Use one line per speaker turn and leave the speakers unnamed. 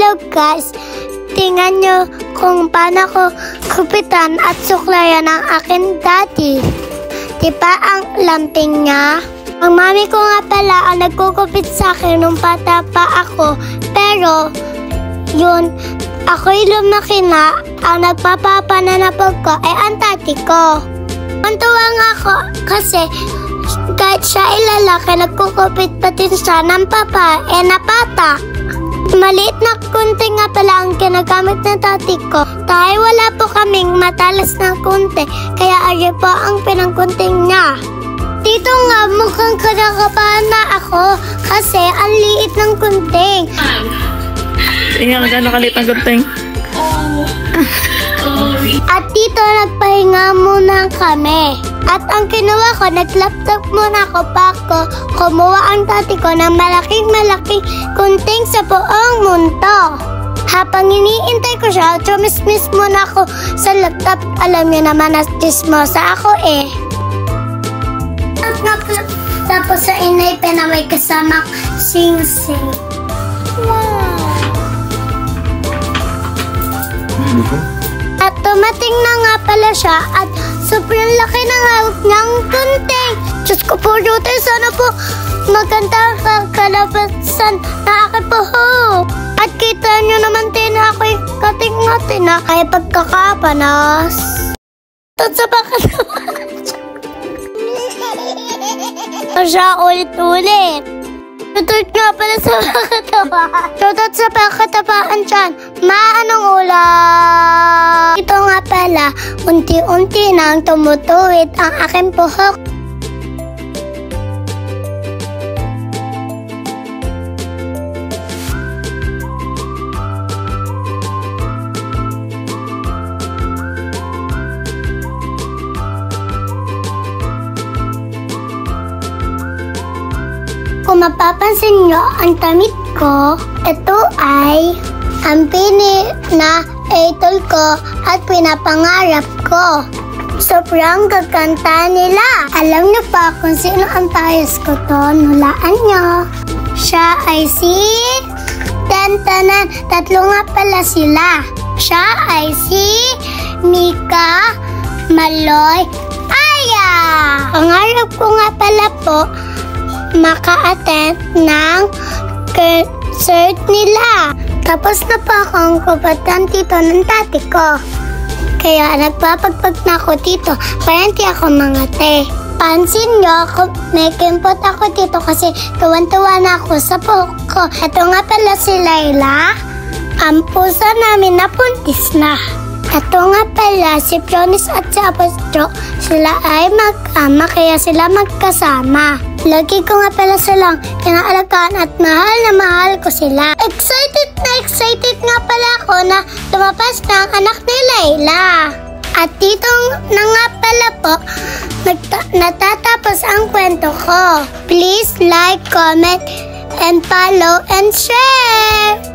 Hello guys! Tingnan nyo kung paano ko kupitan at suklayan ang akin daddy. Diba ang lamping niya? Ang mami ko nga pala ang nagkukupit sa akin nung bata pa ako. Pero, yun, ako'y lumaki na, ang nagpapapananapag ko ay ang tati ko. Mantuwa nga ako kasi kahit siya ay lalaki, nagkukupit pa din siya ng papa, napata. Maliit na kunti nga pala ang ginagamit ng tati ko. Dahil wala po kaming matalas na kunti, kaya ayo po ang pinangkunting niya. Dito nga mukhang kinakabahan na ako kasi ang liit ng kunting.
Tingnan ka gano'ng kalit ang kunting.
At dito nagpahinga muna kami. At ang kinuha ko, nag-laptop muna ako pa ako. Kumuha ang tati ko ng malaking kunting sa buong mundo. Habang iniintay ko siya, chumismis muna ako sa laptop. Alam niyo naman na chismosa ako eh. Tapos sa inay na may kasamang sing-sing. Wow! At tumating na nga pala siya at sobrang laki ng hawak niyang kunting. Diyos ko po, Jote, sana po maganda ang kalabasan na aking buhok. At kita niyo naman din na ako'y kating-ngati na kaya pagkakapanas. At sa pagkatamaan siya ulit-ulit. Tutot nga pala sa pagkatapaan. Tutot sa pagkatapaan dyan. Anong ulam? Ito nga pala, unti-unti nang tumutuwid ang aking buhok. Kung mapapansin nyo, ang damit ko, ito ay ang na idol ko at pinapangarap ko. Sobrang gaganda nila. Alam niyo pa kung sino ang bias ko to? Nulaan nyo. Siya ay si Tantanan. Tatlo nga pala sila. Siya ay si Mika Maloy Aya. Pangarap ko nga pala po maka-attend ng concert nila. Tapos na pa akong kupatan dito ng tati ko. Kaya nagpapagpag na ako dito para hindi ako mangate. Pansin nyo, may kimpot ako dito kasi tuwan-tuwa na ako sa buhok ko. Ito nga pala si Layla. Ang pusa namin napuntis na. Ito nga pala si Pronis at si Apostro. Sila ay mag-ama kaya sila magkasama. Lagi ko nga pala silang inaalagaan at mahal na mahal ko sila. Excited nga pala ako na lumabas na ang anak ni Layla. At dito na nga pala po natatapos ang kwento ko. Please like, comment, and follow and share!